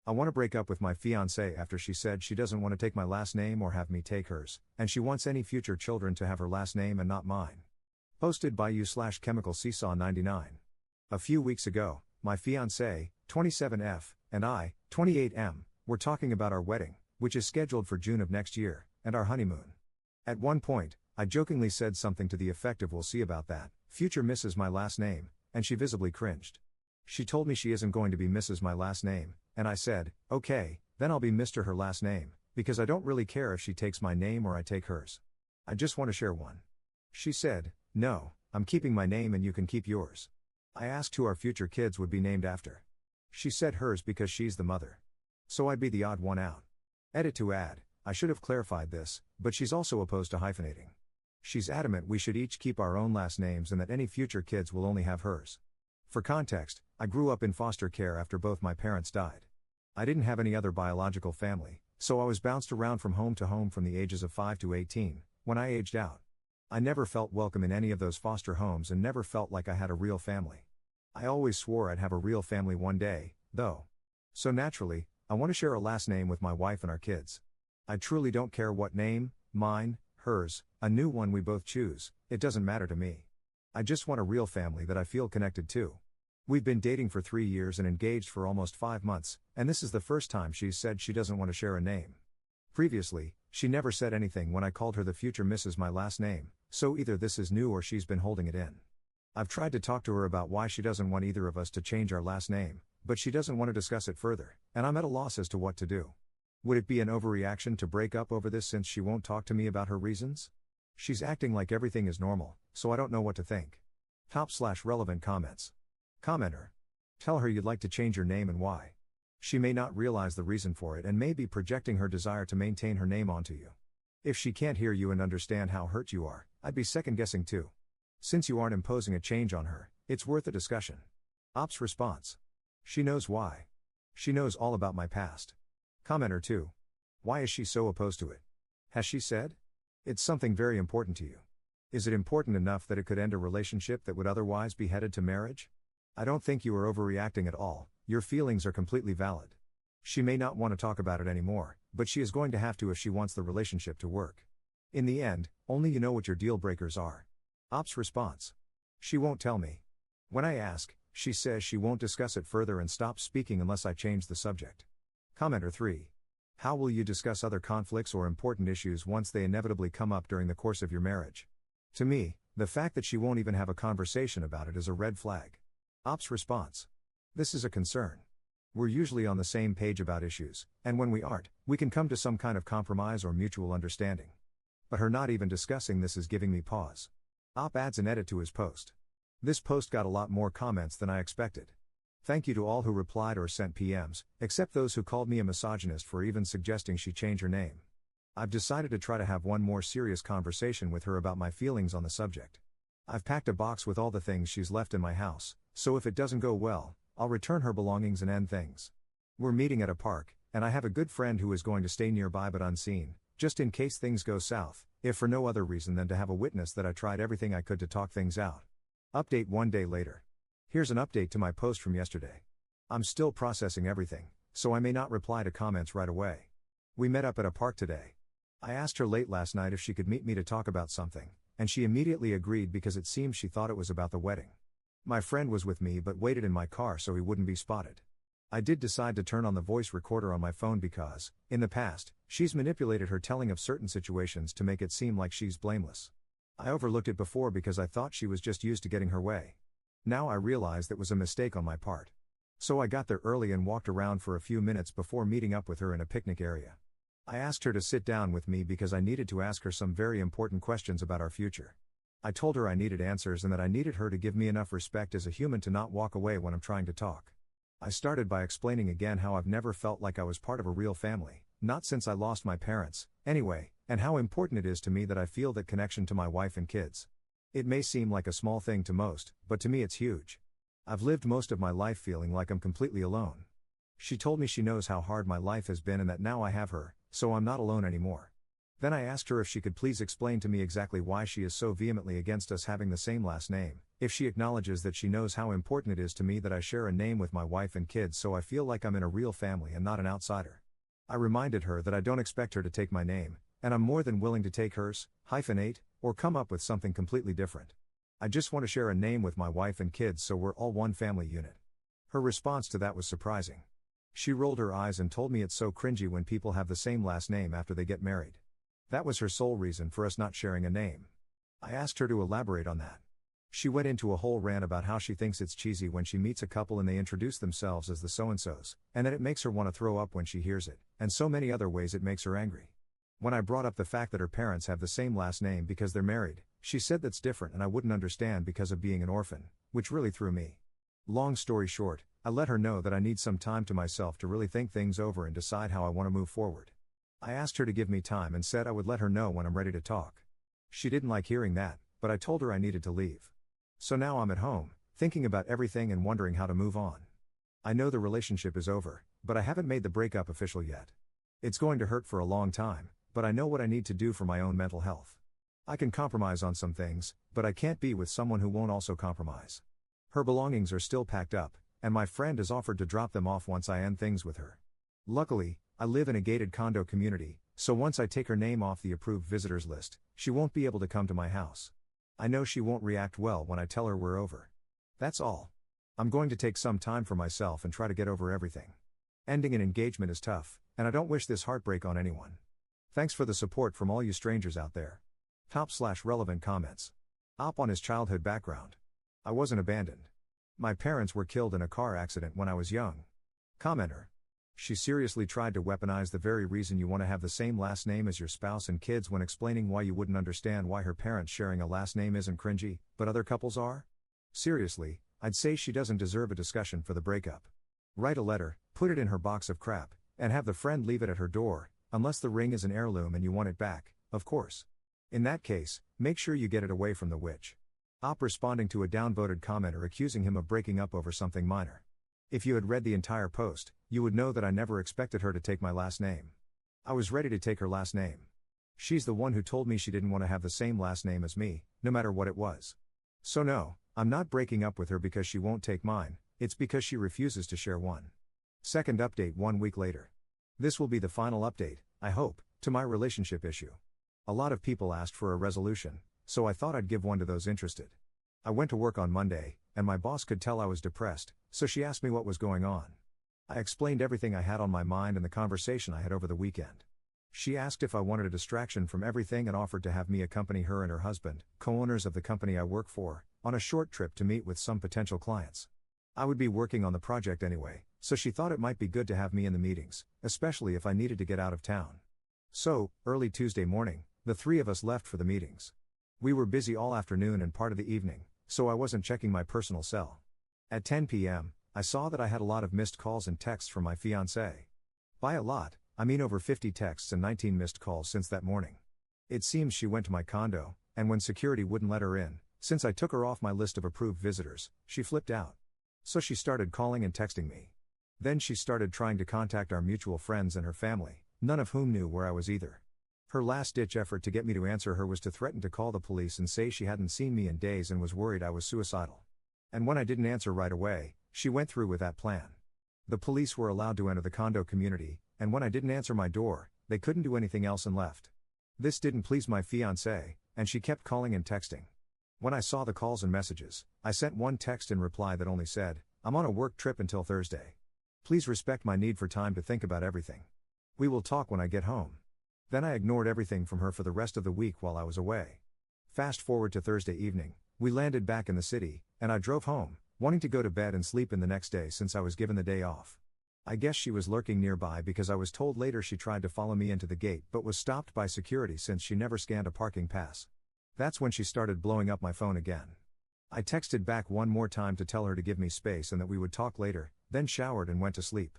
I want to break up with my fiancée after she said she doesn't want to take my last name or have me take hers, and she wants any future children to have her last name and not mine. Posted by you/Chemical Seesaw 99. A few weeks ago, my fiancée, 27F, and I, 28M, were talking about our wedding, which is scheduled for June of next year, and our honeymoon. At one point, I jokingly said something to the effect of "we'll see about that, future Mrs. my last name," and she visibly cringed. She told me she isn't going to be Mrs. my last name, and I said, "Okay, then I'll be Mr. her last name, because I don't really care if she takes my name or I take hers. I just want to share one." She said, "No, I'm keeping my name and you can keep yours." I asked who our future kids would be named after. She said hers because she's the mother. So I'd be the odd one out. Edit to add, I should have clarified this, but she's also opposed to hyphenating. She's adamant we should each keep our own last names and that any future kids will only have hers. For context, I grew up in foster care after both my parents died. I didn't have any other biological family, so I was bounced around from home to home from the ages of 5 to 18, when I aged out. I never felt welcome in any of those foster homes and never felt like I had a real family. I always swore I'd have a real family one day, though. So naturally, I want to share a last name with my wife and our kids. I truly don't care what name, mine, hers, a new one we both choose, it doesn't matter to me. I just want a real family that I feel connected to. We've been dating for 3 years and engaged for almost 5 months, and this is the first time she's said she doesn't want to share a name. Previously, she never said anything when I called her the future Mrs. my last name, so either this is new or she's been holding it in. I've tried to talk to her about why she doesn't want either of us to change our last name, but she doesn't want to discuss it further, and I'm at a loss as to what to do. Would it be an overreaction to break up over this since she won't talk to me about her reasons? She's acting like everything is normal, so I don't know what to think. Top/relevant comments. Commenter. Tell her you'd like to change your name and why. She may not realize the reason for it and may be projecting her desire to maintain her name onto you. If she can't hear you and understand how hurt you are, I'd be second-guessing too. Since you aren't imposing a change on her, it's worth a discussion. Op's response. She knows why. She knows all about my past. Commenter 2. Why is she so opposed to it? Has she said? It's something very important to you. Is it important enough that it could end a relationship that would otherwise be headed to marriage? I don't think you are overreacting at all, your feelings are completely valid. She may not want to talk about it anymore, but she is going to have to if she wants the relationship to work. In the end, only you know what your deal breakers are. Op's response. She won't tell me. When I ask, she says she won't discuss it further and stops speaking unless I change the subject. Commenter 3. How will you discuss other conflicts or important issues once they inevitably come up during the course of your marriage? To me, the fact that she won't even have a conversation about it is a red flag. Op's response. This is a concern. We're usually on the same page about issues, and when we aren't, we can come to some kind of compromise or mutual understanding. But her not even discussing this is giving me pause. Op adds an edit to his post. This post got a lot more comments than I expected. Thank you to all who replied or sent PMs, except those who called me a misogynist for even suggesting she change her name. I've decided to try to have one more serious conversation with her about my feelings on the subject. I've packed a box with all the things she's left in my house, so if it doesn't go well, I'll return her belongings and end things. We're meeting at a park, and I have a good friend who is going to stay nearby but unseen, just in case things go south, if for no other reason than to have a witness that I tried everything I could to talk things out. Update 1 day later. Here's an update to my post from yesterday. I'm still processing everything, so I may not reply to comments right away. We met up at a park today. I asked her late last night if she could meet me to talk about something, and she immediately agreed because it seems she thought it was about the wedding. My friend was with me but waited in my car so he wouldn't be spotted. I did decide to turn on the voice recorder on my phone because, in the past, she's manipulated her telling of certain situations to make it seem like she's blameless. I overlooked it before because I thought she was just used to getting her way. Now I realize that was a mistake on my part. So I got there early and walked around for a few minutes before meeting up with her in a picnic area. I asked her to sit down with me because I needed to ask her some very important questions about our future. I told her I needed answers and that I needed her to give me enough respect as a human to not walk away when I'm trying to talk. I started by explaining again how I've never felt like I was part of a real family, not since I lost my parents, anyway, and how important it is to me that I feel that connection to my wife and kids. It may seem like a small thing to most, but to me it's huge. I've lived most of my life feeling like I'm completely alone. She told me she knows how hard my life has been and that now I have her, so I'm not alone anymore. Then I asked her if she could please explain to me exactly why she is so vehemently against us having the same last name, if she acknowledges that she knows how important it is to me that I share a name with my wife and kids so I feel like I'm in a real family and not an outsider. I reminded her that I don't expect her to take my name, and I'm more than willing to take hers, hyphenate, or come up with something completely different. I just want to share a name with my wife and kids so we're all one family unit. Her response to that was surprising. She rolled her eyes and told me it's so cringy when people have the same last name after they get married. That was her sole reason for us not sharing a name. I asked her to elaborate on that. She went into a whole rant about how she thinks it's cheesy when she meets a couple and they introduce themselves as the so-and-sos, and that it makes her want to throw up when she hears it, and so many other ways it makes her angry. When I brought up the fact that her parents have the same last name because they're married, she said that's different and I wouldn't understand because of being an orphan, which really threw me. Long story short, I let her know that I need some time to myself to really think things over and decide how I want to move forward. I asked her to give me time and said I would let her know when I'm ready to talk. She didn't like hearing that, but I told her I needed to leave. So now I'm at home, thinking about everything and wondering how to move on. I know the relationship is over, but I haven't made the breakup official yet. It's going to hurt for a long time, but I know what I need to do for my own mental health. I can compromise on some things, but I can't be with someone who won't also compromise. Her belongings are still packed up, and my friend has offered to drop them off once I end things with her. Luckily, I live in a gated condo community, so once I take her name off the approved visitors list, she won't be able to come to my house. I know she won't react well when I tell her we're over. That's all. I'm going to take some time for myself and try to get over everything. Ending an engagement is tough, and I don't wish this heartbreak on anyone. Thanks for the support from all you strangers out there. Top/relevant comments. Op on his childhood background. I wasn't abandoned. My parents were killed in a car accident when I was young. Commenter. She seriously tried to weaponize the very reason you want to have the same last name as your spouse and kids when explaining why you wouldn't understand why her parents sharing a last name isn't cringy, but other couples are? Seriously, I'd say she doesn't deserve a discussion for the breakup. Write a letter, put it in her box of crap, and have the friend leave it at her door, unless the ring is an heirloom and you want it back, of course. In that case, make sure you get it away from the witch. Op responding to a downvoted commenter accusing him of breaking up over something minor. If you had read the entire post, you would know that I never expected her to take my last name. I was ready to take her last name. She's the one who told me she didn't want to have the same last name as me, no matter what it was. So no, I'm not breaking up with her because she won't take mine, it's because she refuses to share one. Second update 1 week later. This will be the final update, I hope, to my relationship issue. A lot of people asked for a resolution, so I thought I'd give one to those interested. I went to work on Monday, and my boss could tell I was depressed, so she asked me what was going on. I explained everything I had on my mind and the conversation I had over the weekend. She asked if I wanted a distraction from everything and offered to have me accompany her and her husband, co-owners of the company I work for, on a short trip to meet with some potential clients. I would be working on the project anyway, so she thought it might be good to have me in the meetings, especially if I needed to get out of town. So, early Tuesday morning, the three of us left for the meetings. We were busy all afternoon and part of the evening, so I wasn't checking my personal cell. At 10 p.m., I saw that I had a lot of missed calls and texts from my fiancée. By a lot, I mean over 50 texts and 19 missed calls since that morning. It seems she went to my condo, and when security wouldn't let her in, since I took her off my list of approved visitors, she flipped out. So she started calling and texting me. Then she started trying to contact our mutual friends and her family, none of whom knew where I was either. Her last-ditch effort to get me to answer her was to threaten to call the police and say she hadn't seen me in days and was worried I was suicidal. And when I didn't answer right away, she went through with that plan. The police were allowed to enter the condo community, and when I didn't answer my door, they couldn't do anything else and left. This didn't please my fiancée, and she kept calling and texting. When I saw the calls and messages, I sent one text in reply that only said, "I'm on a work trip until Thursday. Please respect my need for time to think about everything. We will talk when I get home." Then I ignored everything from her for the rest of the week while I was away. Fast forward to Thursday evening, we landed back in the city, and I drove home, wanting to go to bed and sleep in the next day since I was given the day off. I guess she was lurking nearby because I was told later she tried to follow me into the gate but was stopped by security since she never scanned a parking pass. That's when she started blowing up my phone again. I texted back one more time to tell her to give me space and that we would talk later, then showered and went to sleep.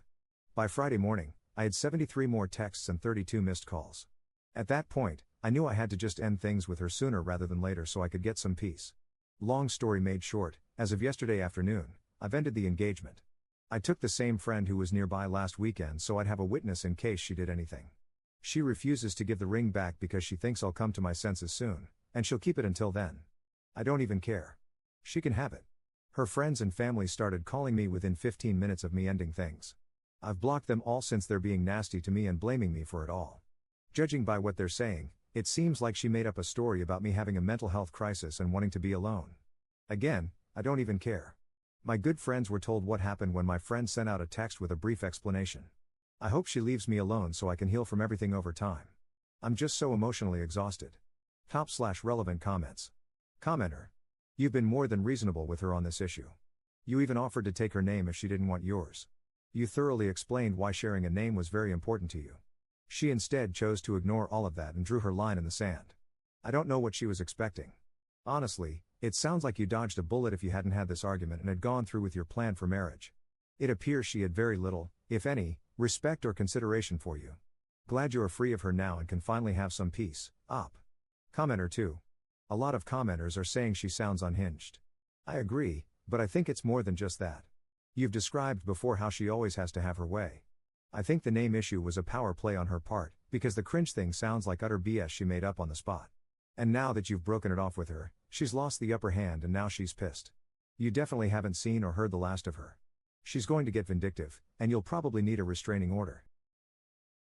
By Friday morning, I had 73 more texts and 32 missed calls. At that point, I knew I had to just end things with her sooner rather than later so I could get some peace. Long story made short, as of yesterday afternoon, I've ended the engagement. I took the same friend who was nearby last weekend so I'd have a witness in case she did anything. She refuses to give the ring back because she thinks I'll come to my senses soon, and she'll keep it until then. I don't even care. She can have it. Her friends and family started calling me within 15 minutes of me ending things. I've blocked them all since they're being nasty to me and blaming me for it all. Judging by what they're saying, it seems like she made up a story about me having a mental health crisis and wanting to be alone. Again, I don't even care. My good friends were told what happened when my friend sent out a text with a brief explanation. I hope she leaves me alone so I can heal from everything over time. I'm just so emotionally exhausted. Top/relevant comments. Commenter. You've been more than reasonable with her on this issue. You even offered to take her name if she didn't want yours. You thoroughly explained why sharing a name was very important to you. She instead chose to ignore all of that and drew her line in the sand. I don't know what she was expecting. Honestly, it sounds like you dodged a bullet if you hadn't had this argument and had gone through with your plan for marriage. It appears she had very little, if any, respect or consideration for you. Glad you are free of her now and can finally have some peace. Op. Commenter 2. A lot of commenters are saying she sounds unhinged. I agree, but I think it's more than just that. You've described before how she always has to have her way. I think the name issue was a power play on her part, because the cringe thing sounds like utter BS she made up on the spot. And now that you've broken it off with her, she's lost the upper hand and now she's pissed. You definitely haven't seen or heard the last of her. She's going to get vindictive, and you'll probably need a restraining order.